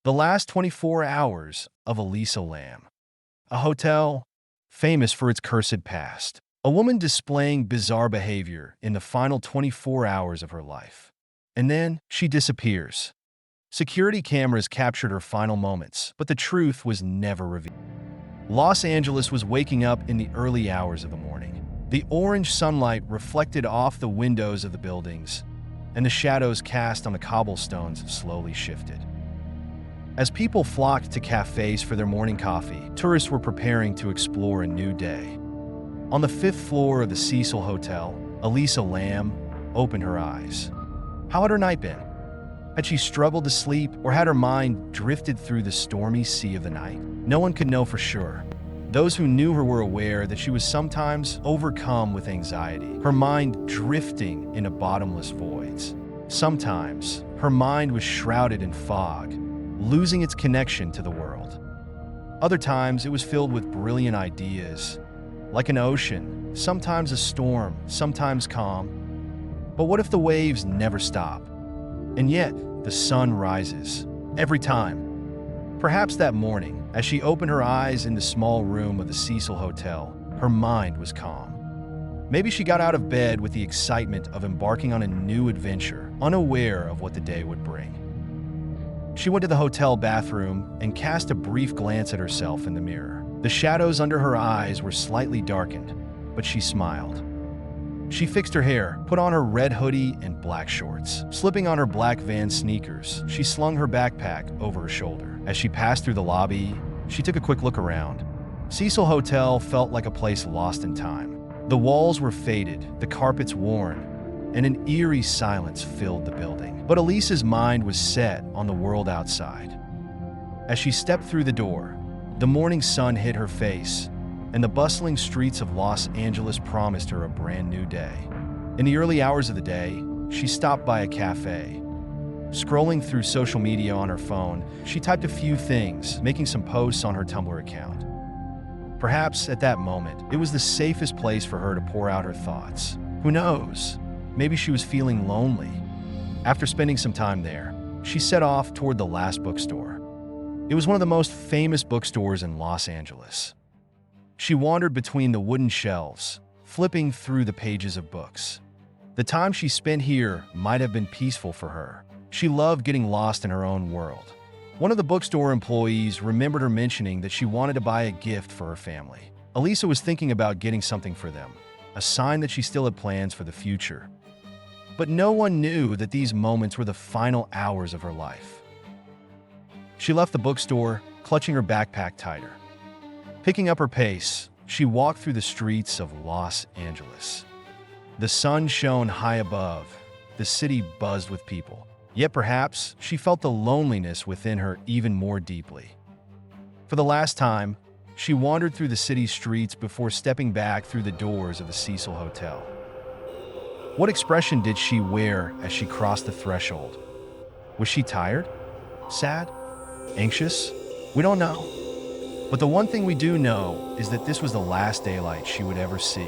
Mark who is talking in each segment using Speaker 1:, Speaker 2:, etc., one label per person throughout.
Speaker 1: The last 24 hours of Elisa Lam. A hotel famous for its cursed past. A woman displaying bizarre behavior in the final 24 hours of her life. And then she disappears. Security cameras captured her final moments, but the truth was never revealed. Los Angeles was waking up in the early hours of the morning. The orange sunlight reflected off the windows of the buildings, and the shadows cast on the cobblestones slowly shifted. As people flocked to cafes for their morning coffee, tourists were preparing to explore a new day. On the 5th floor of the Cecil Hotel, Elisa Lam opened her eyes. How had her night been? Had she struggled to sleep, or had her mind drifted through the stormy sea of the night? No one could know for sure. Those who knew her were aware that she was sometimes overcome with anxiety, her mind drifting into bottomless voids. Sometimes, her mind was shrouded in fog, losing its connection to the world. Other times, it was filled with brilliant ideas, like an ocean, sometimes a storm, sometimes calm. But what if the waves never stop? And yet, the sun rises, every time. Perhaps that morning, as she opened her eyes in the small room of the Cecil Hotel, her mind was calm. Maybe she got out of bed with the excitement of embarking on a new adventure, unaware of what the day would bring. She went to the hotel bathroom and cast a brief glance at herself in the mirror. The shadows under her eyes were slightly darkened, but she smiled. She fixed her hair, put on her red hoodie and black shorts. Slipping on her black Vans sneakers, she slung her backpack over her shoulder. As she passed through the lobby, she took a quick look around. Cecil Hotel felt like a place lost in time. The walls were faded, the carpets worn, and an eerie silence filled the building. But Elisa's mind was set on the world outside. As she stepped through the door, the morning sun hit her face, and the bustling streets of Los Angeles promised her a brand new day. In the early hours of the day, she stopped by a cafe. Scrolling through social media on her phone, she typed a few things, making some posts on her Tumblr account. Perhaps at that moment, it was the safest place for her to pour out her thoughts. Who knows? Maybe she was feeling lonely. After spending some time there, she set off toward the last bookstore. It was one of the most famous bookstores in Los Angeles. She wandered between the wooden shelves, flipping through the pages of books. The time she spent here might have been peaceful for her. She loved getting lost in her own world. One of the bookstore employees remembered her mentioning that she wanted to buy a gift for her family. Elisa was thinking about getting something for them, a sign that she still had plans for the future. But no one knew that these moments were the final hours of her life. She left the bookstore, clutching her backpack tighter. Picking up her pace, she walked through the streets of Los Angeles. The sun shone high above, the city buzzed with people. Yet perhaps she felt the loneliness within her even more deeply. For the last time, she wandered through the city's streets before stepping back through the doors of the Cecil Hotel. What expression did she wear as she crossed the threshold? Was she tired? Sad? Anxious? We don't know. But the one thing we do know is that this was the last daylight she would ever see.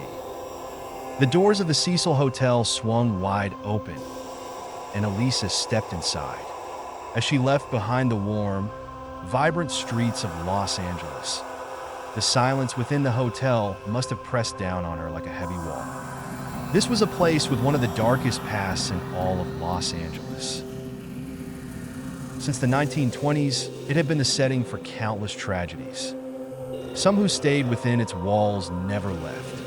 Speaker 1: The doors of the Cecil Hotel swung wide open, and Elisa stepped inside. As she left behind the warm, vibrant streets of Los Angeles, the silence within the hotel must have pressed down on her like a heavy wall. This was a place with one of the darkest pasts in all of Los Angeles. Since the 1920s, it had been the setting for countless tragedies. Some who stayed within its walls never left,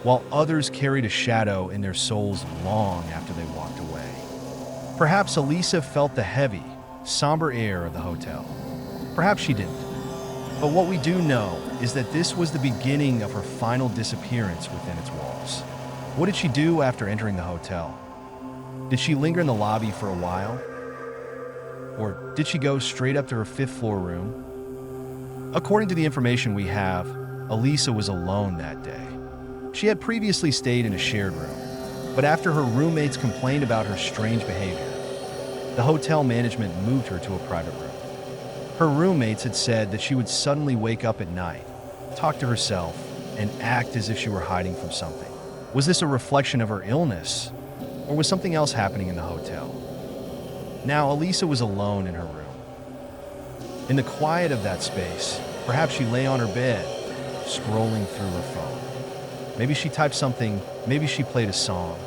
Speaker 1: while others carried a shadow in their souls long after they walked away. Perhaps Elisa felt the heavy, somber air of the hotel. Perhaps she didn't. But what we do know is that this was the beginning of her final disappearance within its walls. What did she do after entering the hotel? Did she linger in the lobby for a while? Or did she go straight up to her 5th floor room? According to the information we have, Elisa was alone that day. She had previously stayed in a shared room, but after her roommates complained about her strange behavior, the hotel management moved her to a private room. Her roommates had said that she would suddenly wake up at night, talk to herself, and act as if she were hiding from something. Was this a reflection of her illness, or was something else happening in the hotel? Now, Elisa was alone in her room. In the quiet of that space, perhaps she lay on her bed, scrolling through her phone. Maybe she typed something, maybe she played a song.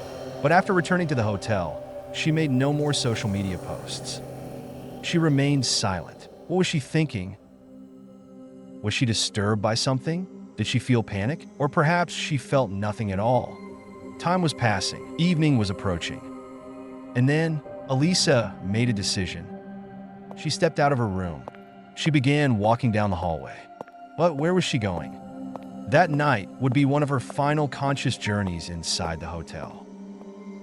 Speaker 1: But after returning to the hotel, she made no more social media posts. She remained silent. What was she thinking? Was she disturbed by something? Did she feel panic? Or perhaps she felt nothing at all? Time was passing. Evening was approaching. And then Elisa made a decision. She stepped out of her room. She began walking down the hallway. But where was she going? That night would be one of her final conscious journeys inside the hotel.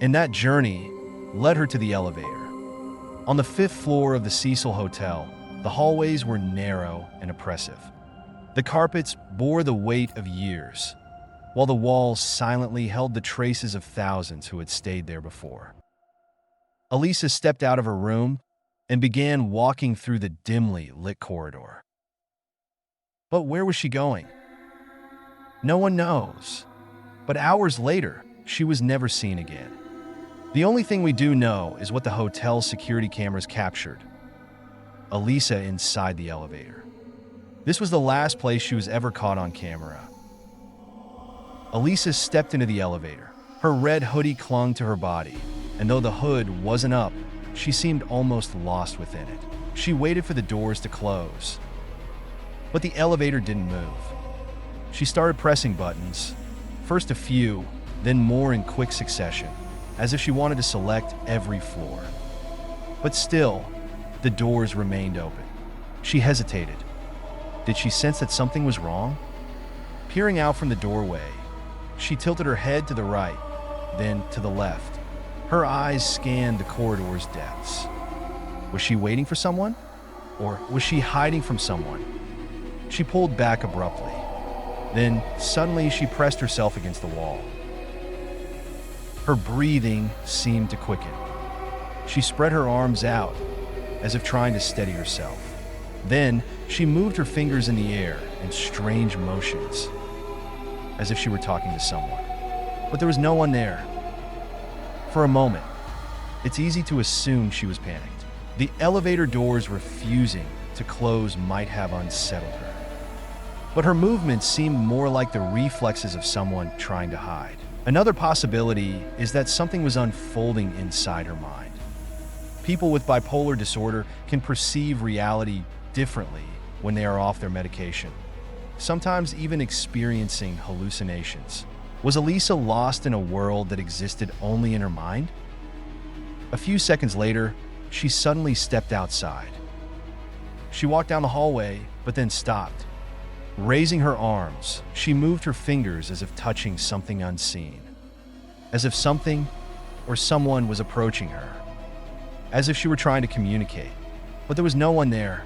Speaker 1: And that journey led her to the elevator. On the 5th floor of the Cecil Hotel, the hallways were narrow and oppressive. The carpets bore the weight of years, while the walls silently held the traces of thousands who had stayed there before. Elisa stepped out of her room and began walking through the dimly lit corridor. But where was she going? No one knows. But hours later, she was never seen again. The only thing we do know is what the hotel's security cameras captured: Elisa inside the elevator. This was the last place she was ever caught on camera. Elisa stepped into the elevator. Her red hoodie clung to her body, and though the hood wasn't up, she seemed almost lost within it. She waited for the doors to close. But the elevator didn't move. She started pressing buttons, first a few, then more in quick succession, as if she wanted to select every floor. But still, the doors remained open. She hesitated. Did she sense that something was wrong? Peering out from the doorway, she tilted her head to the right, then to the left. Her eyes scanned the corridor's depths. Was she waiting for someone? Or was she hiding from someone? She pulled back abruptly. Then, suddenly, she pressed herself against the wall. Her breathing seemed to quicken. She spread her arms out, as if trying to steady herself. Then, she moved her fingers in the air in strange motions, as if she were talking to someone. But there was no one there. For a moment, it's easy to assume she was panicked. The elevator doors refusing to close might have unsettled her. But her movements seemed more like the reflexes of someone trying to hide. Another possibility is that something was unfolding inside her mind. People with bipolar disorder can perceive reality differently when they are off their medication, sometimes even experiencing hallucinations. Was Elisa lost in a world that existed only in her mind? A few seconds later, she suddenly stepped outside. She walked down the hallway, but then stopped. Raising her arms, she moved her fingers as if touching something unseen, as if something or someone was approaching her, as if she were trying to communicate, but there was no one there.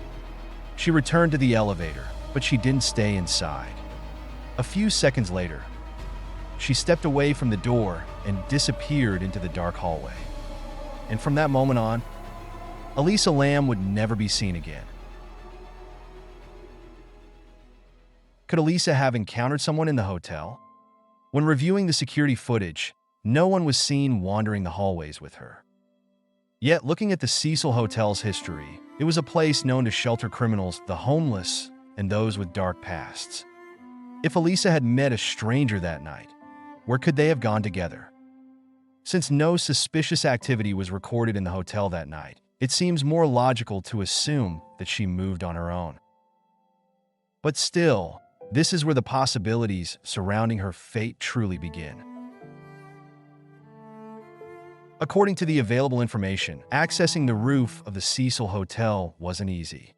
Speaker 1: She returned to the elevator, but she didn't stay inside. A few seconds later, she stepped away from the door and disappeared into the dark hallway. And from that moment on, Elisa Lam would never be seen again. Could Elisa have encountered someone in the hotel? When reviewing the security footage, no one was seen wandering the hallways with her. Yet, looking at the Cecil Hotel's history, it was a place known to shelter criminals, the homeless, and those with dark pasts. If Elisa had met a stranger that night, where could they have gone together? Since no suspicious activity was recorded in the hotel that night, it seems more logical to assume that she moved on her own. But still, this is where the possibilities surrounding her fate truly begin. According to the available information, accessing the roof of the Cecil Hotel wasn't easy.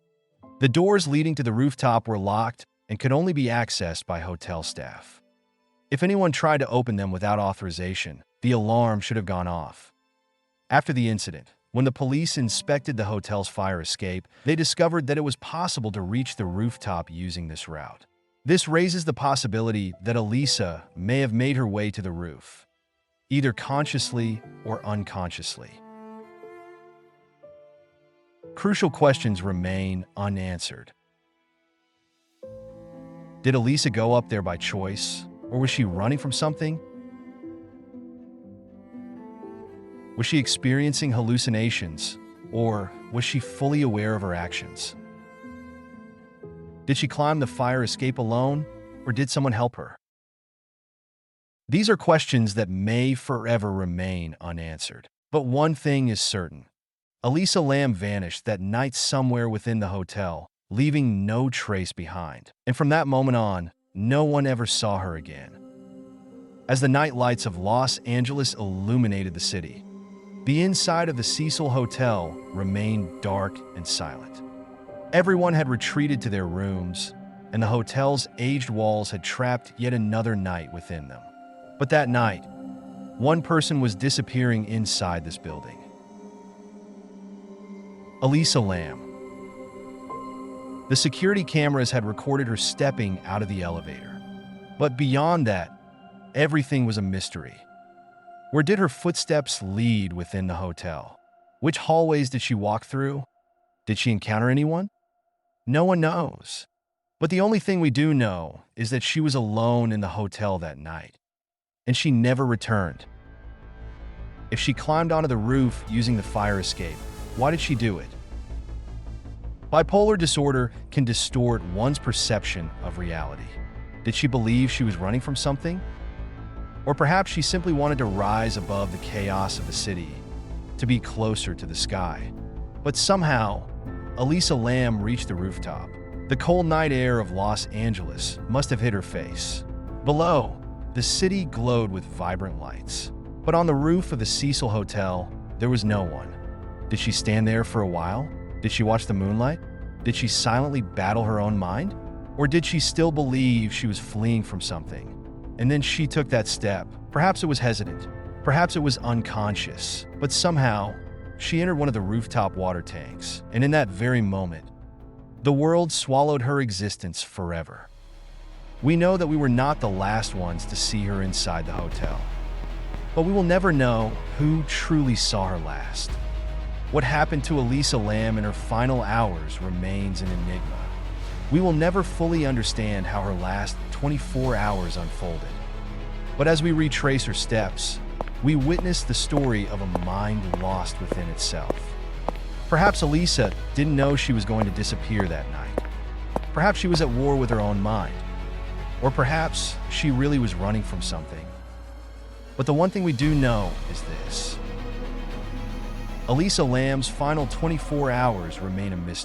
Speaker 1: The doors leading to the rooftop were locked and could only be accessed by hotel staff. If anyone tried to open them without authorization, the alarm should have gone off. After the incident, when the police inspected the hotel's fire escape, they discovered that it was possible to reach the rooftop using this route. This raises the possibility that Elisa may have made her way to the roof, either consciously or unconsciously. Crucial questions remain unanswered. Did Elisa go up there by choice, or was she running from something? Was she experiencing hallucinations, or was she fully aware of her actions? Did she climb the fire escape alone, or did someone help her? These are questions that may forever remain unanswered. But one thing is certain. Elisa Lam vanished that night somewhere within the hotel, leaving no trace behind. And from that moment on, no one ever saw her again. As the night lights of Los Angeles illuminated the city, the inside of the Cecil Hotel remained dark and silent. Everyone had retreated to their rooms, and the hotel's aged walls had trapped yet another night within them. But that night, one person was disappearing inside this building. Elisa Lam. The security cameras had recorded her stepping out of the elevator. But beyond that, everything was a mystery. Where did her footsteps lead within the hotel? Which hallways did she walk through? Did she encounter anyone? No one knows. But the only thing we do know is that she was alone in the hotel that night, and she never returned. If she climbed onto the roof using the fire escape, why did she do it? Bipolar disorder can distort one's perception of reality. Did she believe she was running from something? Or perhaps she simply wanted to rise above the chaos of the city, to be closer to the sky. But somehow, Elisa Lam reached the rooftop. The cold night air of Los Angeles must have hit her face. Below, the city glowed with vibrant lights. But on the roof of the Cecil Hotel, there was no one. Did she stand there for a while? Did she watch the moonlight? Did she silently battle her own mind? Or did she still believe she was fleeing from something? And then she took that step. Perhaps it was hesitant. Perhaps it was unconscious. But somehow, she entered one of the rooftop water tanks. And in that very moment, the world swallowed her existence forever. We know that we were not the last ones to see her inside the hotel. But we will never know who truly saw her last. What happened to Elisa Lam in her final hours remains an enigma. We will never fully understand how her last 24 hours unfolded. But as we retrace her steps, we witness the story of a mind lost within itself. Perhaps Elisa didn't know she was going to disappear that night. Perhaps she was at war with her own mind. Or perhaps she really was running from something. But the one thing we do know is this. Elisa Lam's final 24 hours remain a mystery.